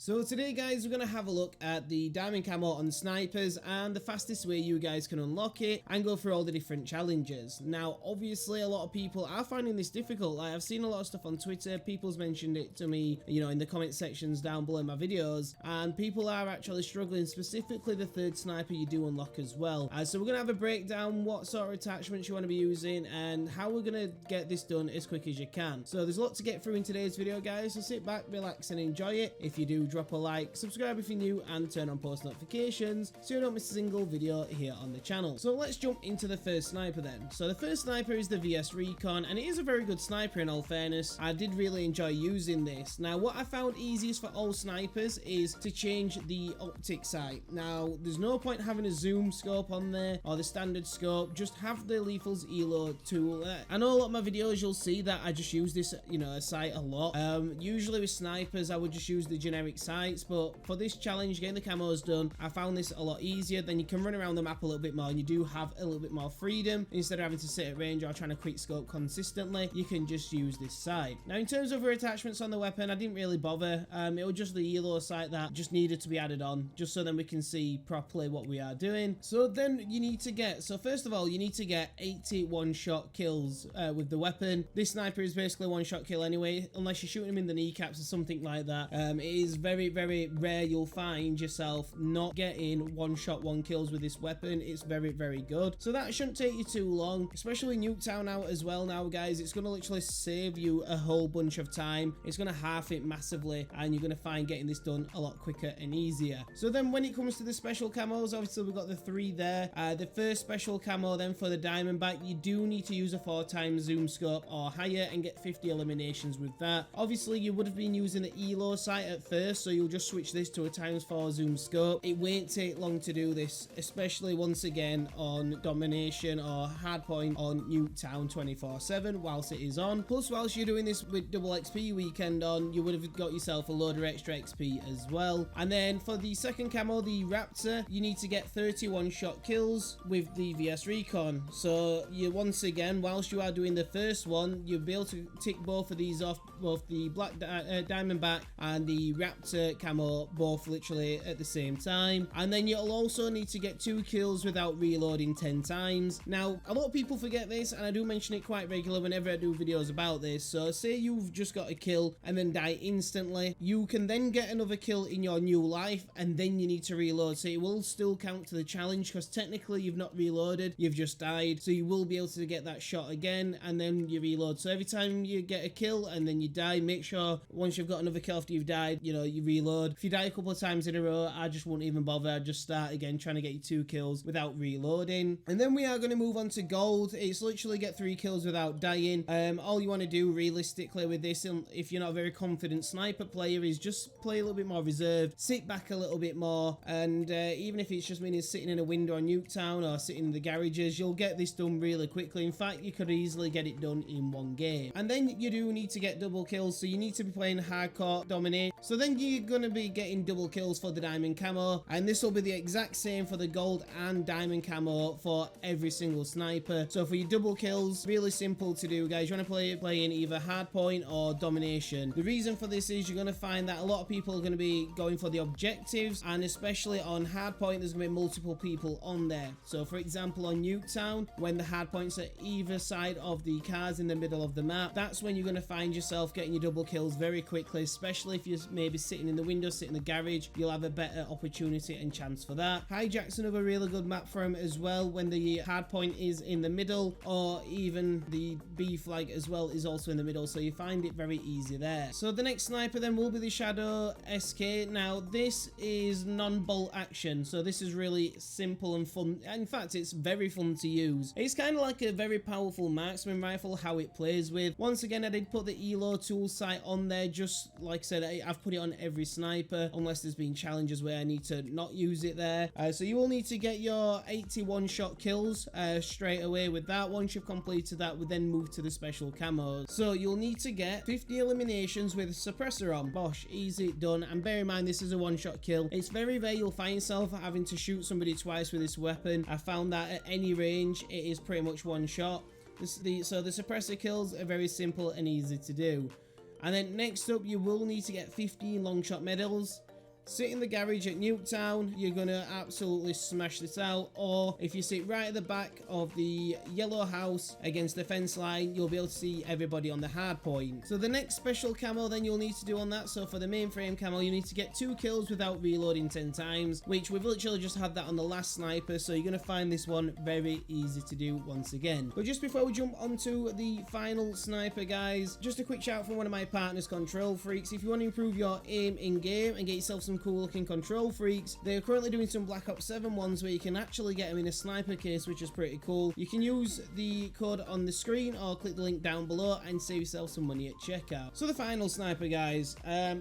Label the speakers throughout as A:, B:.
A: So today guys, we're going to have a look at the diamond camo on snipers and the fastest way you guys can unlock it and go through all the different challenges. Now obviously a lot of people are finding this difficult. Like I've seen a lot of stuff on Twitter, people's mentioned it to me, you know, in the comment sections down below my videos, and people are actually struggling, specifically the third sniper you do unlock as well. So we're going to have a breakdown what sort of attachments you want to be using and how we're going to get this done as quick as you can. So there's a lot to get through in today's video guys, so sit back, relax and enjoy it. If you do, drop a like, subscribe if you're new, and turn on post notifications so you don't miss a single video here on the channel. So let's jump into the first sniper then. So the first sniper is the VS Recon, and it is a very good sniper in all fairness. I did really enjoy using this. Now what I found easiest for all snipers is to change the optic sight. Now there's no point having a zoom scope on there or the standard scope, just have the lethal's elo tool. I know a lot of my videos you'll see that I just use this, you know, sight a lot. Usually with snipers I would just use the generic sights, but for this challenge, getting the camos done, I found this a lot easier. Then you can run around the map a little bit more and you do have a little bit more freedom. Instead of having to sit at range or trying to quick scope consistently, you can just use this sight. Now in terms of other attachments on the weapon, I didn't really bother. It was just the elo sight that just needed to be added on, just so then we can see properly what we are doing. So then you need to get, so first of all you need to get 80 one-shot kills with the weapon. This sniper is basically one-shot kill anyway, unless you're shooting him in the kneecaps or something like that. It is very rare you'll find yourself not getting one-shot one kills with this weapon. It's very good, so that shouldn't take you too long, especially Nuketown out as well now guys. It's going to literally save you a whole bunch of time. It's going to half it massively and you're going to find getting this done a lot quicker and easier. So then when it comes to the special camos, obviously we've got the three there. The first special camo then for the diamondback, you do need to use a 4x zoom scope or higher and get 50 eliminations with that. Obviously you would have been using the elo sight at first, so you'll just switch this to a ×4 zoom scope. It won't take long to do this, especially once again on domination or hardpoint on Nuketown 24/7 whilst it is on. Plus whilst you're doing this with double XP weekend on, you would have got yourself a load of extra XP as well. And then for the second camo, the Raptor, you need to get 31 shot kills with the VS Recon. So you once again, whilst you are doing the first one, you'll be able to tick both of these off, both the black diamondback and the Raptor camo, both literally at the same time. And then you'll also need to get 2 kills without reloading 10 times. Now a lot of people forget this, and I do mention it quite regular whenever I do videos about this. So say you've just got a kill and then die instantly, you can then get another kill in your new life and then you need to reload. So it will still count to the challenge because technically you've not reloaded, you've just died. So you will be able to get that shot again and then you reload. So every time you get a kill and then you die, make sure once you've got another kill after you've died, you know, you reload. If you die a couple of times in a row, I just won't even bother. I'd just start again trying to get you 2 kills without reloading. And then we are going to move on to gold. It's literally get 3 kills without dying. All you want to do realistically with this, if you're not a very confident sniper player, is just play a little bit more reserved, sit back a little bit more, and even if it's just meaning sitting in a window on Nuketown or sitting in the garages, you'll get this done really quickly. In fact, you could easily get it done in one game. And then you do need to get double kills, so you need to be playing hardcore dominate. So then you're going to be getting double kills for the diamond camo, and this will be the exact same for the gold and diamond camo for every single sniper. So for your double kills, really simple to do guys. You want to play in either hardpoint or domination. The reason for this is you're going to find that a lot of people are going to be going for the objectives, and especially on hardpoint there's going to be multiple people on there. So for example on Nuketown, when the hardpoints are either side of the cars in the middle of the map, that's when you're going to find yourself getting your double kills very quickly, especially if you're maybe sitting in the window, sitting in the garage, you'll have a better opportunity and chance for that. Hijack's another really good map for him as well, when the hardpoint is in the middle, or even the B flag as well is also in the middle, so you find it very easy there. So the next sniper then will be the Shadow SK. Now this is non-bolt action, so this is really simple and fun. In fact, it's very fun to use. It's kind of like a very powerful marksman rifle how it plays with. Once again, I did put the elo tool sight on there, just like I said, I've put it on every sniper unless there's been challenges where I need to not use it there. So you will need to get your 81 shot kills straight away with that. Once you've completed that, we then move to the special camos. So you'll need to get 50 eliminations with suppressor on. Bosh, easy, done. And bear in mind, this is a one-shot kill. It's very rare you'll find yourself having to shoot somebody twice with this weapon. I found that at any range, it is pretty much one shot. So the suppressor kills are very simple and easy to do. And then next up, you will need to get 15 long shot medals. sit in the garage at Nuketown, you're gonna absolutely smash this out. Or if you sit right at the back of the yellow house against the fence line, you'll be able to see everybody on the hard point. So the next special camo then you'll need to do on that, so for the mainframe camo, you need to get 2 kills without reloading 10 times, which we've literally just had that on the last sniper, so you're gonna find this one very easy to do once again. But just before we jump onto the final sniper, guys, just a quick shout from one of my partners, Control Freaks. If you want to improve your aim in game and get yourself some cool looking Control Freaks, they're currently doing some Black Ops 7 ones where you can actually get them in a sniper case, which is pretty cool. You can use the code on the screen or click the link down below and save yourself some money at checkout. So the final sniper, guys,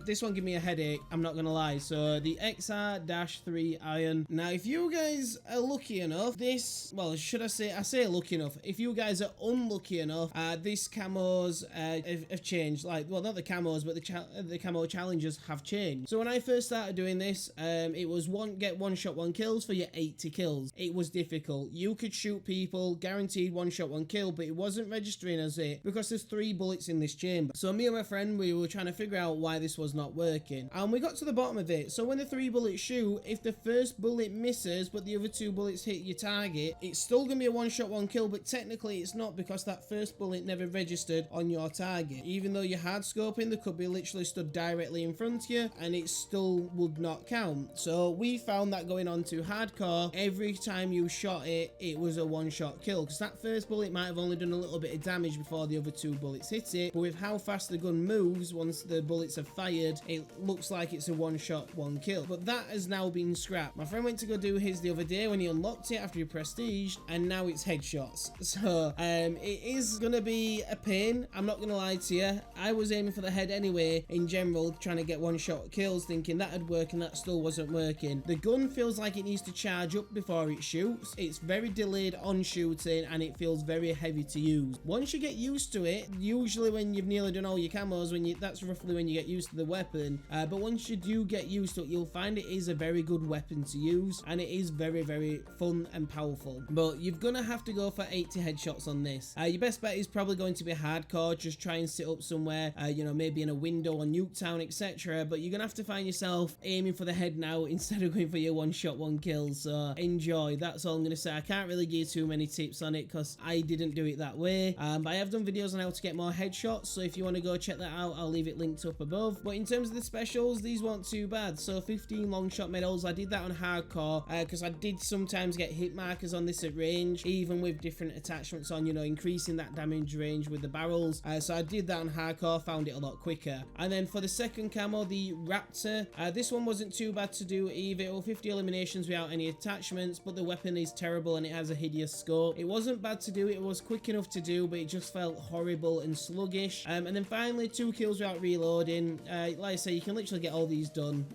A: this one gave me a headache, I'm not gonna lie. So the XR-3 iron. Now if you guys are lucky enough, this, well, should I say lucky enough, if you guys are unlucky enough, this camos have changed. Like, well, not the camos, but the camo challenges have changed. So when I first started doing this, it was get one shot, 1 kills for your 80 kills. It was difficult. You could shoot people, guaranteed 1 shot, 1 kill, but it wasn't registering as it because there's 3 bullets in this chamber. So me and my friend, we were trying to figure out why this was not working, and we got to the bottom of it. So when the 3 bullets shoot, if the first bullet misses but the other 2 bullets hit your target, it's still gonna be a 1 shot, 1 kill, but technically it's not, because that first bullet never registered on your target. Even though you're hard scoping, they could be literally stood directly in front of you and it still would not count. So we found that going on to hardcore, every time you shot it, it was a 1 shot kill, because that first bullet might have only done a little bit of damage before the other 2 bullets hit it, but with how fast the gun moves once the bullets are fired, it looks like it's a 1 shot, 1 kill. But that has now been scrapped. My friend went to go do his the other day when he unlocked it after he prestiged, and now it's headshots. So it is gonna be a pain, I'm not gonna lie to you. I was aiming for the head anyway in general, trying to get 1 shot kills, thinking that'd work, and that still wasn't working. The gun feels like it needs to charge up before it shoots. It's very delayed on shooting and it feels very heavy to use. Once you get used to it, usually when you've nearly done all your camos, that's roughly when you get used to the weapon, but once you do get used to it, you'll find it is a very good weapon to use, and it is very, very fun and powerful. But you're gonna have to go for 80 headshots on this. Your best bet is probably going to be hardcore. Just try and sit up somewhere, you know, maybe in a window on Nuketown, etc. But you're gonna have to find yourself aiming for the head now instead of going for your 1 shot, 1 kill. So enjoy, that's all I'm gonna say. I can't really give too many tips on it because I didn't do it that way, but I have done videos on how to get more headshots, so if you want to go check that out, I'll leave it linked up above. But in terms of the specials, these weren't too bad. So 15 long shot medals, I did that on hardcore because I did sometimes get hit markers on this at range, even with different attachments on, you know, increasing that damage range with the barrels. So I did that on hardcore, found it a lot quicker. And then for the second camo, the Raptor, this one wasn't too bad to do either. 50 eliminations without any attachments, but the weapon is terrible and it has a hideous scope. It wasn't bad to do, it was quick enough to do, but it just felt horrible and sluggish. And then finally 2 kills without reloading. Like I say, you can literally get all these done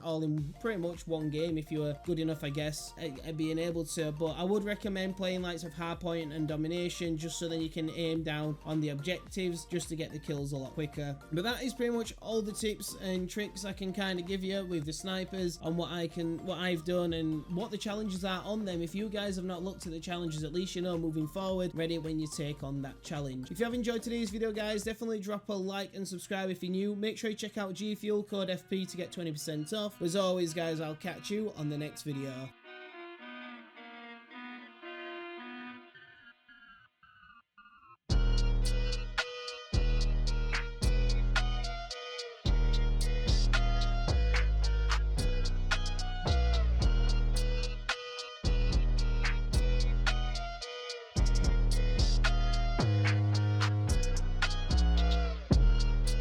A: all in pretty much 1 game if you were good enough, I guess, at being able to. But I would recommend playing likes of hardpoint and domination, just so then you can aim down on the objectives just to get the kills a lot quicker. But that is pretty much all the tips and tricks I can kind of give you with the snipers on what I've done and what the challenges are on them. If you guys have not looked at the challenges, at least you know moving forward, ready when you take on that challenge. If you have enjoyed today's video, guys, definitely drop a like and subscribe if you're new. Make sure you check out G Fuel, code FP to get 20% off. As always, guys, I'll catch you on the next video.